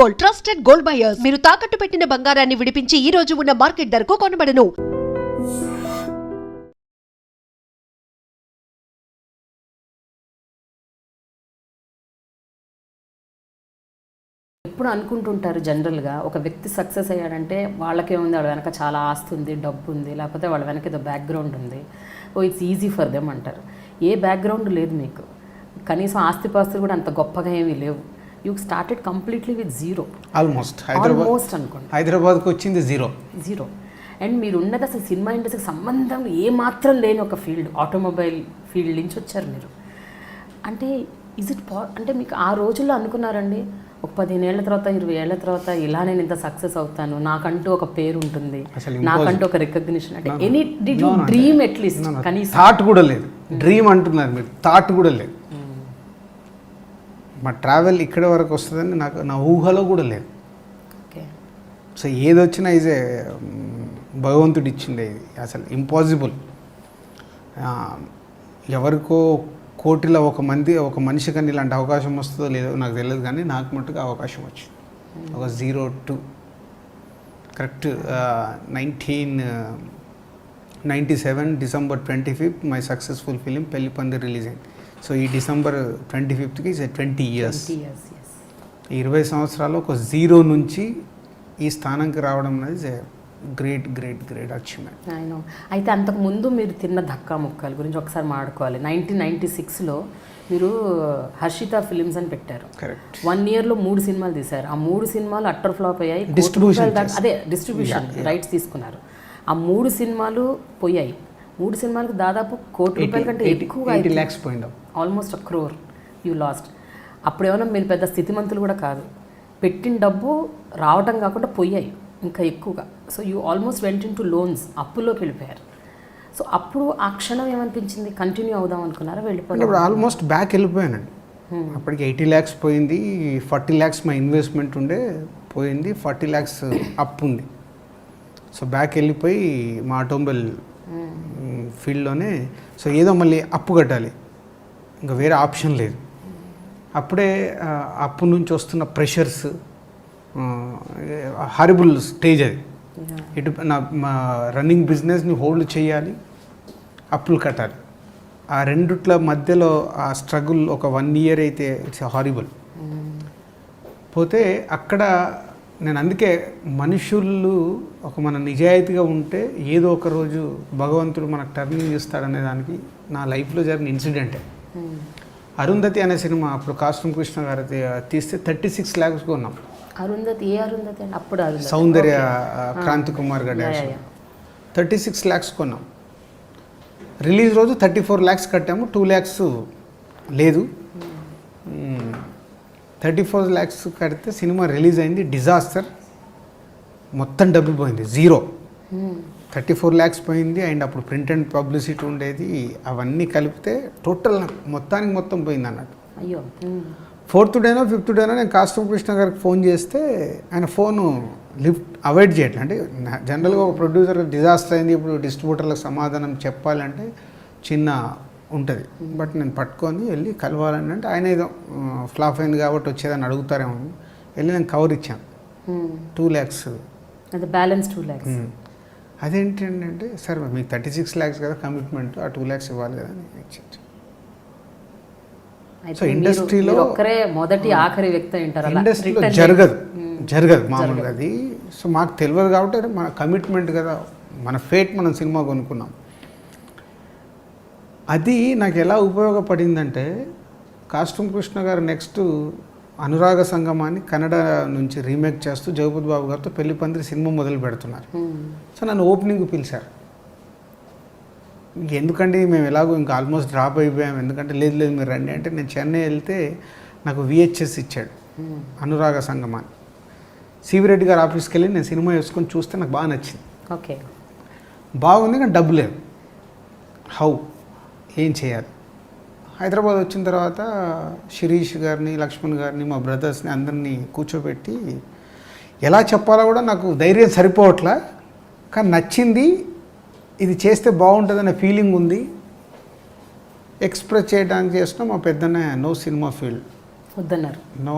Gold, trusted gold buyers. మీరు తాకట్టు పెట్టిన బంగారాన్ని విడిపించి ఈ రోజు ఉన్న మార్కెట్ ధరకు కొనబడను. ఎప్పుడు అనుకుంటుంటారు జనరల్గా ఒక వ్యక్తి సక్సెస్ అయ్యాడంటే వాళ్ళకేముంది, వాళ్ళ వెనక చాలా ఆస్తి ఉంది, డబ్బు ఉంది, లేకపోతే వాళ్ళ వెనక ఏదో బ్యాక్గ్రౌండ్ ఉంది, oh it's easy for them అంటారు. ఏ బ్యాక్గ్రౌండ్ లేదు మీకు, కనీసం ఆస్తిపాస్తులు కూడా అంత గొప్పగా ఏమీ లేవు. You started completely with zero. Almost అనుకోండి, హైదరాబాద్కి వచ్చింది జీరో. అండ్ మీరు ఉన్నది అసలు సినిమా ఇండస్ట్రీకి సంబంధం ఏమాత్రం లేని ఒక ఫీల్డ్, ఆటోమొబైల్ ఫీల్డ్ నుంచి వచ్చారు మీరు. అంటే అంటే మీకు ఆ రోజుల్లో అనుకున్నారండి ఒక 15 ఏళ్ల తర్వాత 20 ఏళ్ల తర్వాత ఇలా నేను ఇంత సక్సెస్ అవుతాను, నాకంటూ ఒక పేరు ఉంటుంది, నాకంటూ ఒక రికగ్నిషన్, అంటే any did you dream at least? కనీసం థాట్ కూడా లేదు. డ్రీమ్ అంటున్నారు మీరు, థాట్ కూడా లేదు. మా ట్రావెల్ ఇక్కడ వరకు వస్తుందని నాకు నా ఊహలో కూడా లేదు. ఓకే. సో ఏది వచ్చినా ఈజ్ భగవంతుడు ఇచ్చిండే, ఇది అసలు ఇంపాసిబుల్. ఎవరికో కోటిలో ఒక మనిషి కానీ ఇలాంటి అవకాశం వస్తుందో లేదో నాకు తెలియదు, కానీ నాకు మట్టుకు అవకాశం వచ్చింది. ఒక 02 correct 1997 December 25th my successful film Pellipandiri release అయింది. సో ఈ December 25th 20 years. 20 సంవత్సరాలు ఒక 0 నుంచి ఈ స్థానంకి రావడం అనేది గ్రేట్ అచీవ్మెంట్. అయినో. అయితే అంతకుముందు మీరు తిన్న ధక్కా ముక్కల గురించి ఒకసారి మాట్లాడుకోవాలి. 1996లో మీరు హర్షిత ఫిలిమ్స్ అని పెట్టారు. కరెక్ట్. 1 yearలో 3 సినిమాలు తీశారు. ఆ 3 సినిమాలు అట్టర్ ఫ్లాప్ అయ్యాయి. డిస్ట్రిబ్యూషన్ రైట్స్ తీసుకున్నారు. ఆ 3 సినిమాలు పోయాయి. 3 సినిమాలకు దాదాపు ₹1 కోటి కంటే ఎక్కువగా, 80 lakhs పోయింది, ఆల్మోస్ట్ 1 crore యూ లాస్ట్. అప్పుడు ఏమన్నా మీరు పెద్ద స్థితిమంతులు కూడా కాదు, పెట్టిన డబ్బు రావటం కాకుండా పోయాయి ఇంకా ఎక్కువగా. So you almost went into loans, అప్పుల్లోకి వెళ్ళిపోయారు. సో అప్పుడు ఆ క్షణం ఏమనిపించింది? కంటిన్యూ అవుదాం అనుకున్నారా, వెళ్ళిపోయారు? ఇప్పుడు ఆల్మోస్ట్ బ్యాక్ వెళ్ళిపోయానండి. అప్పటికి 80 lakhs పోయింది, 40 lakhs మా ఇన్వెస్ట్మెంట్ ఉండే పోయింది, 40 lakhs అప్పు ఉంది. సో బ్యాక్ వెళ్ళిపోయి మా ఆటోమొబైల్ ఫీల్డ్లోనే, సో ఏదో మళ్ళీ అప్పు కట్టాలి, ఇంకా వేరే ఆప్షన్ లేదు. అప్పుడే అప్పు నుంచి వస్తున్న ప్రెషర్స్, హారిబుల్ స్టేజ్ అది. ఇటు మా రన్నింగ్ బిజినెస్ని హోల్డ్ చేయాలి, అప్పులు కట్టాలి. ఆ రెండిట్ల మధ్యలో ఆ స్ట్రగుల్ ఒక 1 year అయితే ఇట్స్ హారిబుల్. పోతే అక్కడ నేను అందుకే మనుషులు మన నిజాయితీగా ఉంటే ఏదో ఒక రోజు భగవంతుడు మనకు టర్నింగ్ ఇస్తాడనే దానికి నా లైఫ్లో జరిగిన ఇన్సిడెంటే. అరుంధతి అనే సినిమా అప్పుడు కాస్ట్యూమ్ కృష్ణ గారు తీస్తే 36 lakhs కొన్నాం. అరుంధతి ఏ అరుంధతి అండి? అప్పుడు సౌందర్య క్రాంతి కుమార్ గారి 36 lakhs కొన్నాం. రిలీజ్ రోజు 34 lakhs కట్టాము, 2 lakhs లేదు. 34 lakhs కడితే సినిమా రిలీజ్ అయింది, డిజాస్టర్. మొత్తం డబ్బు పోయింది, 0. 34 lakhs పోయింది. అండ్ అప్పుడు ప్రింట్ అండ్ పబ్లిసిటీ ఉండేది, అవన్నీ కలిపితే టోటల్ మొత్తం పోయింది అన్నట్టు. అయ్యో. 4th డేనో 5th డేనో నేను కాస్ట్యూమ్ కృష్ణ గారికి ఫోన్ చేస్తే ఆయన ఫోను లిఫ్ట్ అవాయిడ్ చేయట్లేదు. అంటే జనరల్గా ఒక ప్రొడ్యూసర్ డిజాస్టర్ అయింది, ఇప్పుడు డిస్ట్రిబ్యూటర్లకు సమాధానం చెప్పాలంటే చిన్న ఉంటుంది. బట్ నేను పట్టుకొని వెళ్ళి కలవాలని అంటే ఆయన ఏదో ఫ్లాప్ అయింది కాబట్టి వచ్చేదని అడుగుతారేమో వెళ్ళి నేను కవర్ ఇచ్చాను. 2 lakhs, బ్యాలెన్స్ 2 lakhs. అదేంటి అంటే సార్ మీకు 36 lakhs కదా కమిట్మెంట్, ఆ 2 lakhs ఇవ్వాలి కదా అని ఇచ్చాను. సో ఇండస్ట్రీలో ఒక్కరే మొదటి ఆఖరి వ్యక్తి అంటారు, ఇండస్ట్రీలో జరగదు మామూలుగా అది. సో మాకు తెలియదు కాబట్టి మన కమిట్మెంట్ కదా, మన ఫేట్, మనం సినిమా కొనుక్కున్నాం. అది నాకు ఎలా ఉపయోగపడిందంటే కాస్ట్యూమ్ కృష్ణ గారు నెక్స్ట్ అనురాగ సంగమాన్ని కన్నడ నుంచి రీమేక్ చేస్తూ జగపతి బాబు గారితో పెళ్లిపందిరి సినిమా మొదలు పెడుతున్నారు. సో నన్ను ఓపెనింగ్ పిలిచారు. ఎందుకంటే మేము ఎలాగో ఇంకా ఆల్మోస్ట్ డ్రాప్ అయిపోయాము, ఎందుకంటే లేదు మీరు రండి అంటే నేను చెన్నై వెళ్తే నాకు VHS ఇచ్చాడు అనురాగ సంగమాన్ని. సివి రెడ్డి గారు ఆఫీస్కి వెళ్ళి నేను సినిమా వేసుకొని చూస్తే నాకు బాగా నచ్చింది. ఓకే, బాగుంది, కానీ డబ్బు లేదు. ఏం చేయాలి? హైదరాబాద్ వచ్చిన తర్వాత శిరీష్ గారిని, లక్ష్మణ్ గారిని, మా బ్రదర్స్ని అందరినీ కూర్చోబెట్టి ఎలా చెప్పాలో కూడా నాకు ధైర్యం సరిపోవట్లా, కానీ నచ్చింది, ఇది చేస్తే బాగుంటుందనే ఫీలింగ్ ఉంది. ఎక్స్ప్రెస్ చేయడానికి చేసిన మా పెద్దన్న నో సినిమా ఫీల్డ్ వద్దన్నారు. నో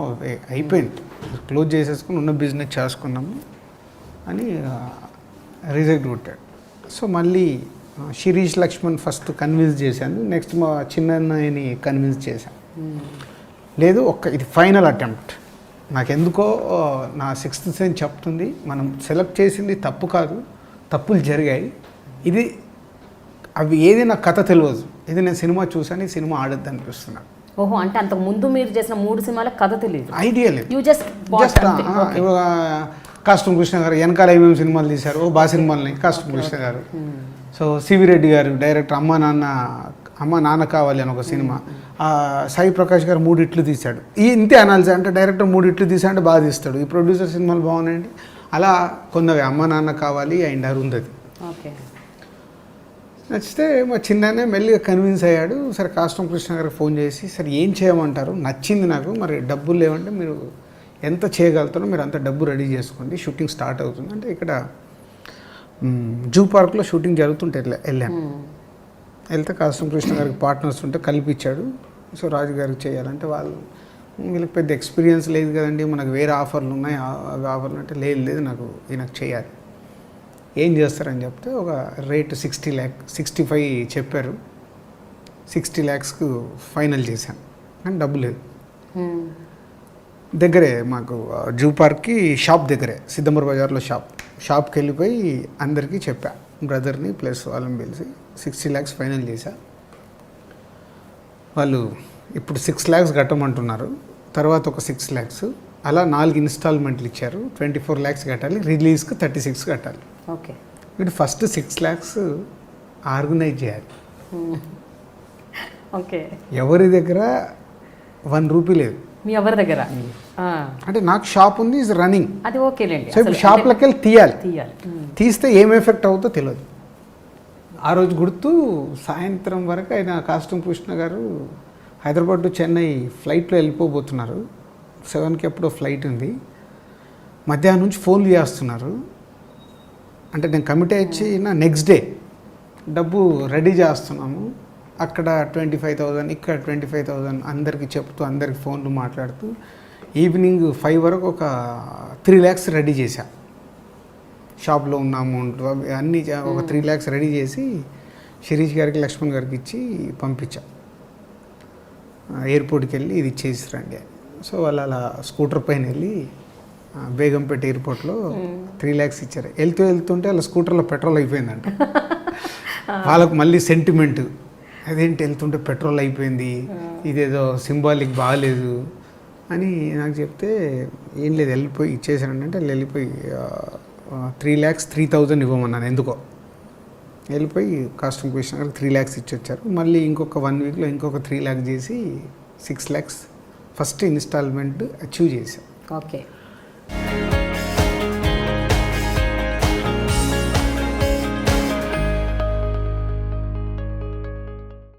అయిపోయింది, క్లోజ్ చేసేసుకుని ఉన్న బిజినెస్ చేసుకున్నాము అని రిజెక్ట్ కొట్టాడు. సో మళ్ళీ శిరీష్ లక్ష్మణ్ ఫస్ట్ కన్విన్స్ చేశాను, నెక్స్ట్ మా చిన్నయ్యని కన్విన్స్ చేశాను. లేదు ఇది ఫైనల్ అటెంప్ట్, నాకెందుకో నా సిక్స్త్ సెన్స్ చెప్తుంది మనం సెలెక్ట్ చేసింది తప్పు కాదు, తప్పులు జరిగాయి, ఇది అవి ఏది నాకు కథ తెలియదు, ఇది నేను సినిమా చూసాను, ఈ సినిమా ఆడద్దు అనిపిస్తున్నాను. ఓహో, అంటే అంతకు ముందు మీరు చేసిన 3 సినిమాలకు కథ తెలియదు, ఐడియా లేదు. యూ జస్ట్ కాస్ట్యూమ్ కృష్ణ గారు వెనకాల ఏమేమి సినిమాలు తీశారు, బాగా సినిమాలని కాస్ట్యూమ్ కృష్ణ గారు. సో సివి రెడ్డి గారు డైరెక్టర్ అమ్మ నాన్న కావాలి అని ఒక సినిమా, సాయి ప్రకాష్ గారు 3 ఇట్లు తీశాడు. ఇంతే అనాల్సి, అంటే డైరెక్టర్ 3 ఇట్లు తీసాడంటే బాగా తీస్తాడు, ఈ ప్రొడ్యూసర్ సినిమాలు బాగున్నాయండి. అలా కొందవి అమ్మ నాన్న కావాలి అండ్ అరుంధతి ఓకే నచ్చితే మా చిన్ననే మెల్లిగా కన్విన్స్ అయ్యాడు. సరే కాస్ట్యూమ్ కృష్ణ గారికి ఫోన్ చేసి, సరే ఏం చేయమంటారు, నచ్చింది నాకు, మరి డబ్బులు లేవంటే మీరు ఎంత చేయగలుగుతారో మీరు అంత డబ్బు రెడీ చేసుకోండి, షూటింగ్ స్టార్ట్ అవుతుంది అంటే ఇక్కడ జూ పార్క్లో షూటింగ్ జరుగుతుంటే వెళ్ళాను. వెళ్తే కాస్ట్యూమ్ కృష్ణ గారికి పార్ట్నర్స్ ఉంటే కల్పించాడు. సో రాజు గారికి చేయాలంటే వీళ్ళకి పెద్ద ఎక్స్పీరియన్స్ లేదు కదండి, మనకు వేరే ఆఫర్లు ఉన్నాయి, అవి ఆఫర్లు అంటే లేదు నాకు ఈయనకు చేయాలి, ఏం చేస్తారని చెప్తే ఒక రేటు 65 చెప్పారు. 60 lakhsకు ఫైనల్ చేశాను, కానీ డబ్బు లేదు. దగ్గరే మాకు జూ పార్క్కి షాప్ దగ్గరే, సిద్ధంబర్ బజార్లో షాప్కి వెళ్ళిపోయి అందరికీ చెప్పా, బ్రదర్ని ప్లస్ వాళ్ళని పిలిచి 60 lakhs ఫైనల్ చేశా. వాళ్ళు ఇప్పుడు 6 lakhs కట్టమంటున్నారు, తర్వాత ఒక 6 lakhs, అలా 4 ఇన్స్టాల్మెంట్లు ఇచ్చారు. 24 lakhs కట్టాలి, రిలీజ్కి 36 కట్టాలి. ఓకే, వీడు ఫస్ట్ 6 lakhs ఆర్గనైజ్ చేయాలి. ఓకే, ఎవరి దగ్గర 1 రూపీ లేదు, మీ ఎవరి దగ్గర? అంటే నాకు షాప్ ఉంది, ఈజ్ రన్నింగ్. అది ఓకేలేండి, సో ఇప్పుడు షాప్లోకి వెళ్ళి తీయాలి, తీయాలి. తీస్తే ఏం ఎఫెక్ట్ అవుతుందో తెలియదు. ఆ రోజు గుర్తు సాయంత్రం వరకు ఆయన కాస్ట్యూమ్ కృష్ణ గారు హైదరాబాద్ టు చెన్నై ఫ్లైట్లో వెళ్ళిపోబోతున్నారు. 7కి ఎప్పుడో ఫ్లైట్ ఉంది. మధ్యాహ్నం నుంచి ఫోన్లు చేస్తున్నారు. అంటే నేను కమిట్ ఇచ్చిన నెక్స్ట్ డే డబ్బు రెడీ చేస్తున్నాము, అక్కడ 25,000 ఇక్కడ 25,000 అందరికీ చెప్తూ అందరికి ఫోన్లు మాట్లాడుతూ ఈవినింగ్ 5 వరకు ఒక 3 lakhs రెడీ చేశా. షాప్లో ఉన్న అమౌంట్ అన్నీ ఒక 3 lakhs రెడీ చేసి శిరీష్ గారికి లక్ష్మణ్ గారికి ఇచ్చి పంపించా. ఎయిర్పోర్ట్కి వెళ్ళి ఇది ఇచ్చేసి రండి. సో వాళ్ళు అలా స్కూటర్ పైన వెళ్ళి బేగంపేట ఎయిర్పోర్ట్లో 3 lakhs ఇచ్చారు. వెళ్తుంటే వాళ్ళ స్కూటర్లో పెట్రోల్ అయిపోయిందంట. వాళ్ళకు మళ్ళీ సెంటిమెంట్, అదేంటి వెళ్తుంటే పెట్రోల్ అయిపోయింది, ఇదేదో సింబాలిక్ బాగాలేదు అని నాకు చెప్తే, ఏం లేదు వెళ్ళిపోయి ఇచ్చేసానంటే వెళ్ళిపోయి 3,03,000 ఇవ్వమన్నాను. ఎందుకో వెళ్ళిపోయి కాస్ట్యూమ్ కృష్ణ గారికి 3 lakhs ఇచ్చొచ్చారు. మళ్ళీ ఇంకొక 1 weekలో ఇంకొక 3 lakhs చేసి 6 lakhs ఫస్ట్ ఇన్స్టాల్మెంట్ అచీవ్ చేశాను. ఓకే.